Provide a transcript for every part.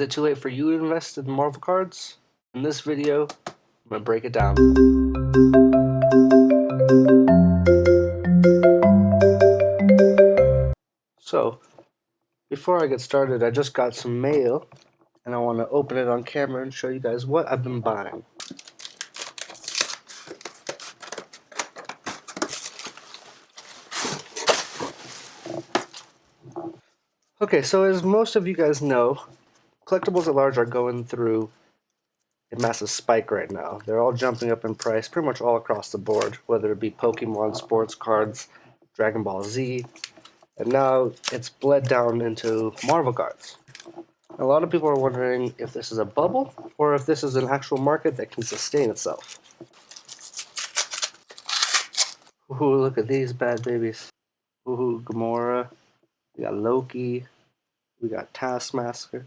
Is it too late for you to invest in Marvel cards? In this video, I'm going to break it down. So, before I get started, I just got some mail, and I want to open it on camera and show you guys what I've been buying. Okay, so as most of you guys know, collectibles at large are going through a massive spike right now. They're all jumping up in price pretty much all across the board, whether it be Pokemon, sports cards, Dragon Ball Z, and now it's bled down into Marvel cards. A lot of people are wondering if this is a bubble or if this is an actual market that can sustain itself. Ooh, look at these bad babies. Ooh, Gamora. We got Loki. We got Taskmaster.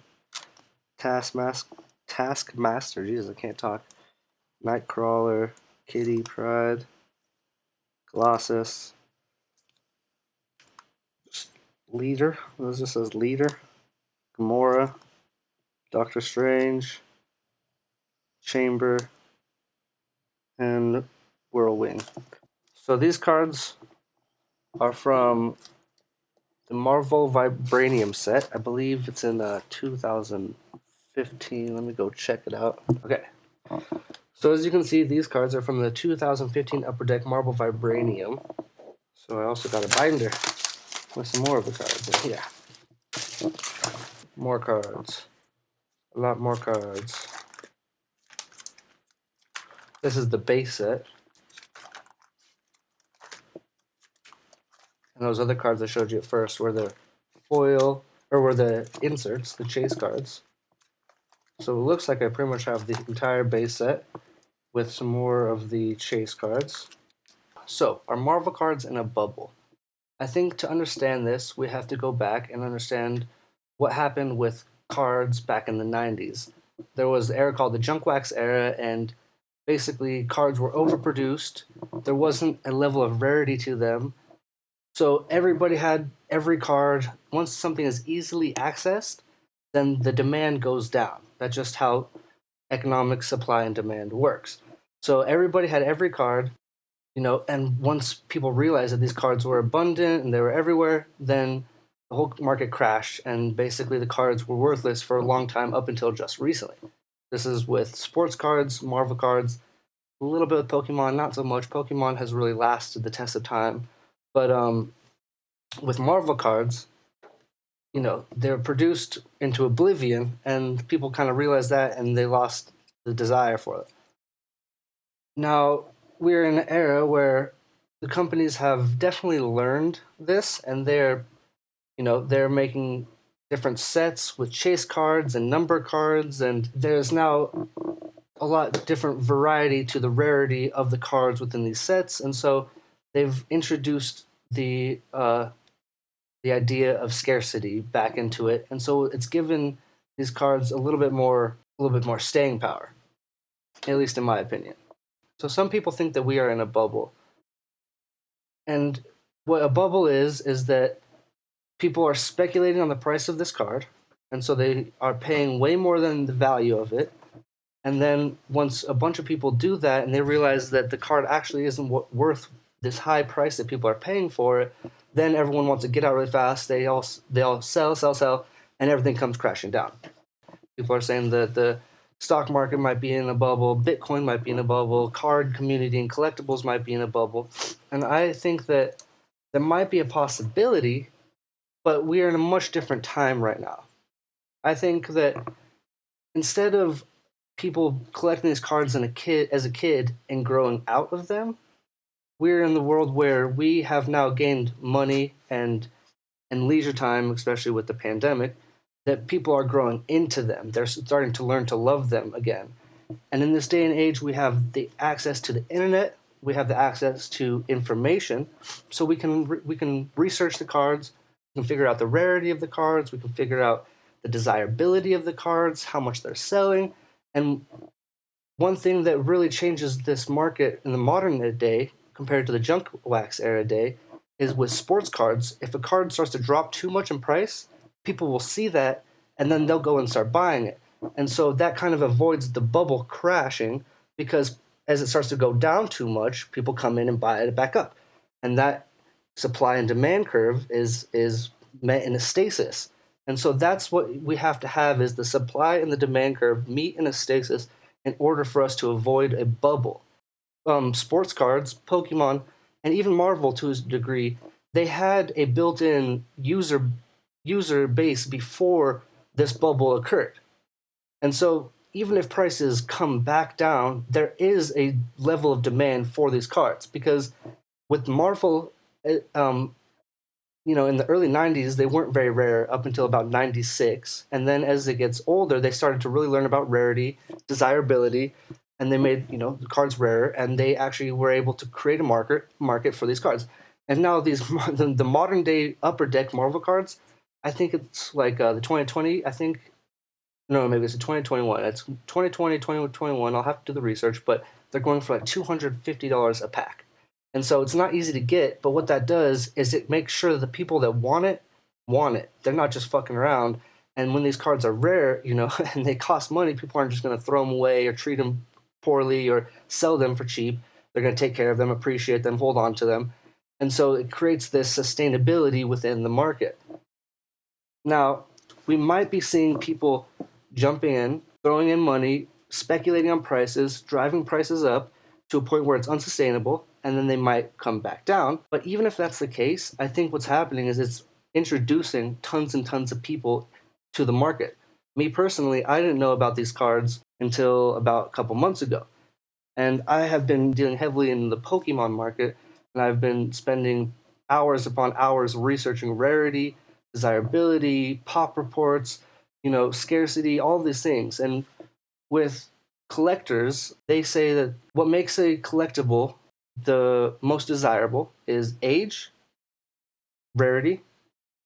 Jesus, I can't talk. Nightcrawler. Kitty Pryde. Colossus. Leader. This just says Leader. Gamora. Doctor Strange. Chamber. And Whirlwind. So these cards are from the Marvel Vibranium set. I believe it's in 2015. Let me go check it out. Okay. So as you can see, these cards are from the 2015 Upper Deck Marvel Vibranium. So I also got a binder with some more of the cards in here. More cards. A lot more cards. This is the base set. And those other cards I showed you at first were the foil, or were the inserts, the chase cards. So it looks like I pretty much have the entire base set with some more of the chase cards. So, are Marvel cards in a bubble? I think to understand this, we have to go back and understand what happened with cards back in the 90s. There was an era called the junk wax era, and basically cards were overproduced. There wasn't a level of rarity to them. So everybody had every card. Once something is easily accessed, then the demand goes down. That's just how economic supply and demand works. So everybody had every card, and once people realized that these cards were abundant and they were everywhere, then the whole market crashed, and basically the cards were worthless for a long time up until just recently. This is with sports cards, Marvel cards, a little bit with Pokemon, not so much. Pokemon has really lasted the test of time. But with Marvel cards, they're produced into oblivion, and people kind of realized that, and they lost the desire for it. Now, we're in an era where the companies have definitely learned this, and they're making different sets with chase cards and number cards, and there's now a lot different variety to the rarity of the cards within these sets, and so they've introduced the idea of scarcity back into it, and so it's given these cards a little bit more staying power, at least in my opinion. So some people think that we are in a bubble, and what a bubble is that people are speculating on the price of this card, and so they are paying way more than the value of it. And then once a bunch of people do that and they realize that the card actually isn't worth this high price that people are paying for it, then everyone wants to get out really fast. They all sell, and everything comes crashing down. People are saying that the stock market might be in a bubble, Bitcoin might be in a bubble, card community and collectibles might be in a bubble. And I think that there might be a possibility, but we are in a much different time right now. I think that instead of people collecting these cards as a kid and growing out of them, we're in the world where we have now gained money and leisure time, especially with the pandemic, that people are growing into them. They're starting to learn to love them again. And in this day and age, we have the access to the internet, we have the access to information, so we can research the cards, we can figure out the rarity of the cards, we can figure out the desirability of the cards, how much they're selling. And one thing that really changes this market in the modern day compared to the junk wax era day is with sports cards. If a card starts to drop too much in price, people will see that and then they'll go and start buying it. And so that kind of avoids the bubble crashing, because as it starts to go down too much, people come in and buy it back up. And that supply and demand curve is met in a stasis. And so that's what we have to have, is the supply and the demand curve meet in a stasis in order for us to avoid a bubble. Sports cards, Pokemon, and even Marvel to a degree, they had a built-in user base before this bubble occurred. And so even if prices come back down, there is a level of demand for these cards, because with Marvel, in the early 90s, they weren't very rare up until about 96. And then as it gets older, they started to really learn about rarity, desirability, and they made, the cards rarer, and they actually were able to create a market for these cards. And now the modern day Upper Deck Marvel cards, I think it's like the 2020, I think, no, maybe it's the 2021. It's 2020, 2021. I'll have to do the research, but they're going for like $250 a pack. And so it's not easy to get, but what that does is it makes sure that the people that want it. They're not just fucking around. And when these cards are rare, and they cost money, people aren't just going to throw them away or treat them poorly or sell them for cheap. They're going to take care of them, appreciate them, hold on to them. And so it creates this sustainability within the market. Now, we might be seeing people jumping in, throwing in money, speculating on prices, driving prices up to a point where it's unsustainable, and then they might come back down. But even if that's the case, I think what's happening is it's introducing tons and tons of people to the market. Me personally, I didn't know about these cards until about a couple months ago. And I have been dealing heavily in the Pokemon market, and I've been spending hours upon hours researching rarity, desirability, pop reports, scarcity, all these things. And with collectors, they say that what makes a collectible the most desirable is age, rarity,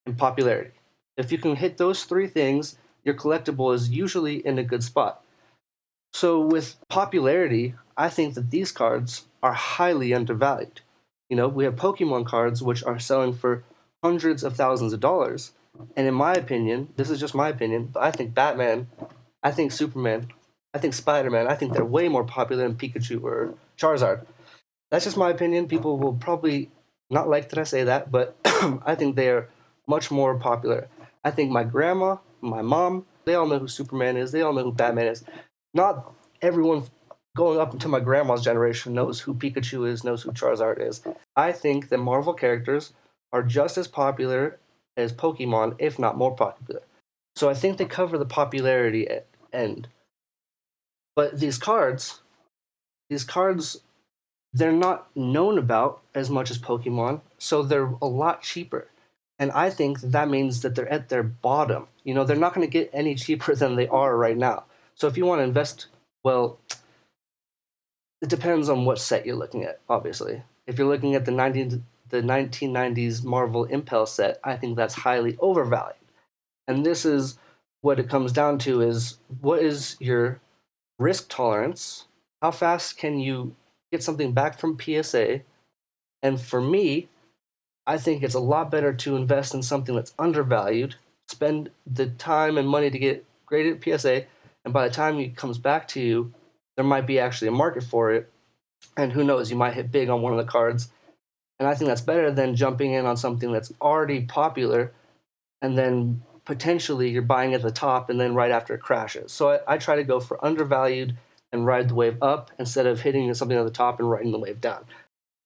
and popularity. If you can hit those three things, your collectible is usually in a good spot. So with popularity, I think that these cards are highly undervalued. We have Pokemon cards which are selling for hundreds of thousands of dollars. And in my opinion, this is just my opinion, but I think Batman, I think Superman, I think Spider-Man, I think they're way more popular than Pikachu or Charizard. That's just my opinion. People will probably not like that I say that, but I think they are much more popular. I think my grandma, my mom, they all know who Superman is. They all know who Batman is. Not everyone going up into my grandma's generation knows who Pikachu is, knows who Charizard is. I think that Marvel characters are just as popular as Pokemon, if not more popular. So I think they cover the popularity end. But these cards, they're not known about as much as Pokemon, so they're a lot cheaper. And I think that means that they're at their bottom. They're not going to get any cheaper than they are right now. So if you want to invest, well, it depends on what set you're looking at, obviously. If you're looking at the 1990s Marvel Impel set, I think that's highly overvalued. And this is what it comes down to, is what is your risk tolerance? How fast can you get something back from PSA? And for me, I think it's a lot better to invest in something that's undervalued, spend the time and money to get graded PSA, and by the time it comes back to you, there might be actually a market for it. And who knows, you might hit big on one of the cards. And I think that's better than jumping in on something that's already popular, and then potentially you're buying at the top and then right after it crashes. So I try to go for undervalued and ride the wave up instead of hitting something at the top and riding the wave down.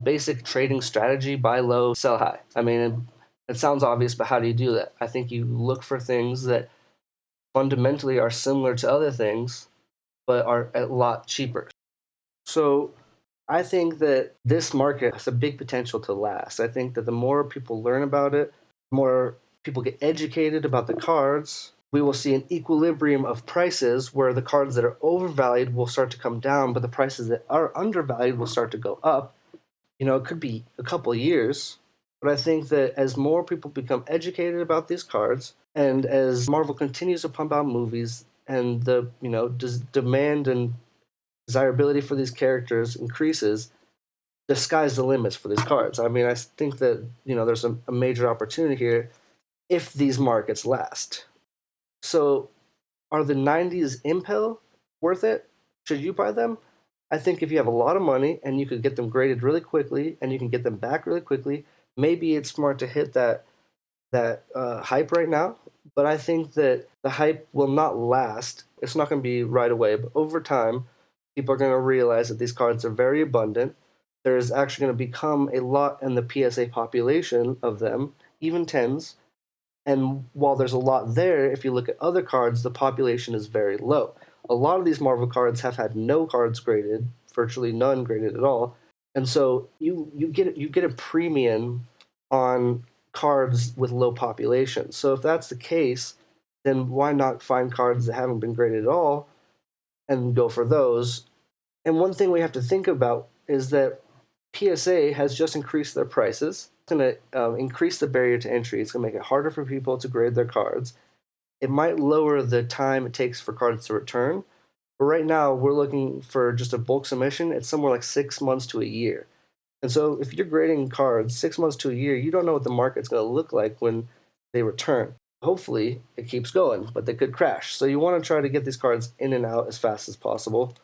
Basic trading strategy: buy low, sell high. I mean, it sounds obvious, but how do you do that? I think you look for things that fundamentally are similar to other things, but are a lot cheaper. So I think that this market has a big potential to last. I think that the more people learn about it, the more people get educated about the cards, we will see an equilibrium of prices where the cards that are overvalued will start to come down, but the prices that are undervalued will start to go up. It could be a couple of years, but I think that as more people become educated about these cards, and as Marvel continues to pump out movies, and the demand and desirability for these characters increases, the sky's the limits for these cards. I mean, I think that there's a major opportunity here if these markets last. So are the 90s Impel worth it? Should you buy them? I think if you have a lot of money and you could get them graded really quickly and you can get them back really quickly, maybe it's smart to hit that hype right now. But I think that the hype will not last. It's not going to be right away, but over time, people are going to realize that these cards are very abundant. There's actually going to become a lot in the PSA population of them, even tens. And while there's a lot there, if you look at other cards, the population is very low. A lot of these Marvel cards have had no cards graded, virtually none graded at all. And so you get a premium on cards with low population. So if that's the case, then why not find cards that haven't been graded at all and go for those? And one thing we have to think about is that PSA has just increased their prices. It's going to increase the barrier to entry. It's going to make it harder for people to grade their cards. It might lower the time it takes for cards to return. But right now, we're looking for just a bulk submission. It's somewhere like 6 months to a year. And so if you're grading cards 6 months to a year, you don't know what the market's going to look like when they return. Hopefully, it keeps going, but they could crash. So you want to try to get these cards in and out as fast as possible.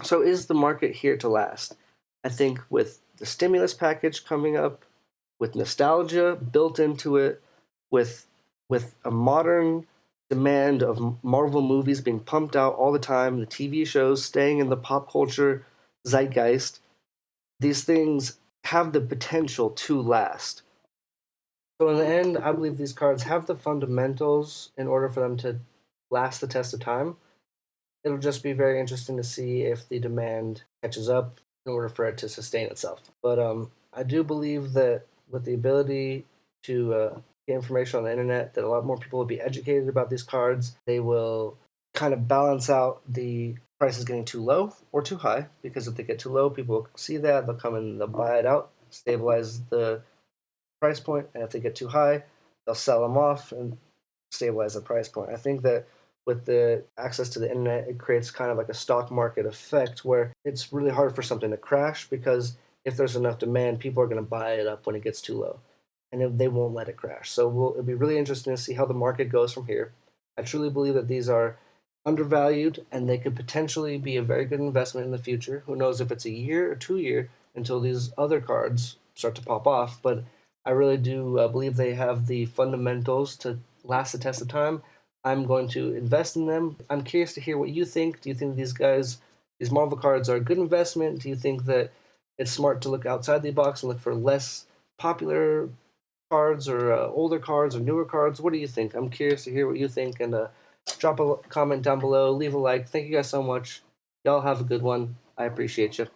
So is the market here to last? I think with the stimulus package coming up, with nostalgia built into it, with a modern demand of Marvel movies being pumped out all the time, the TV shows staying in the pop culture zeitgeist, these things have the potential to last. So in the end, I believe these cards have the fundamentals in order for them to last the test of time. It'll just be very interesting to see if the demand catches up in order for it to sustain itself. But I do believe that with the ability to get information on the internet, that a lot more people will be educated about these cards. They will kind of balance out the prices getting too low or too high, because if they get too low, people will see that, they'll come and they'll buy it out, stabilize the price point, and if they get too high, they'll sell them off and stabilize the price point. I think that with the access to the internet, it creates kind of like a stock market effect where it's really hard for something to crash, because if there's enough demand, people are going to buy it up when it gets too low, and they won't let it crash. So it'll be really interesting to see how the market goes from here. I truly believe that these are undervalued and they could potentially be a very good investment in the future. Who knows if it's a year or 2 year until these other cards start to pop off, but I really do believe they have the fundamentals to last the test of time. I'm going to invest in them. I'm curious to hear what you think. Do you think these Marvel cards are a good investment? Do you think that it's smart to look outside the box and look for less popular cards or older cards or newer cards? What do you think? I'm curious to hear what you think, and drop a comment down below, leave a like. Thank you guys so much. Y'all have a good one. I appreciate you.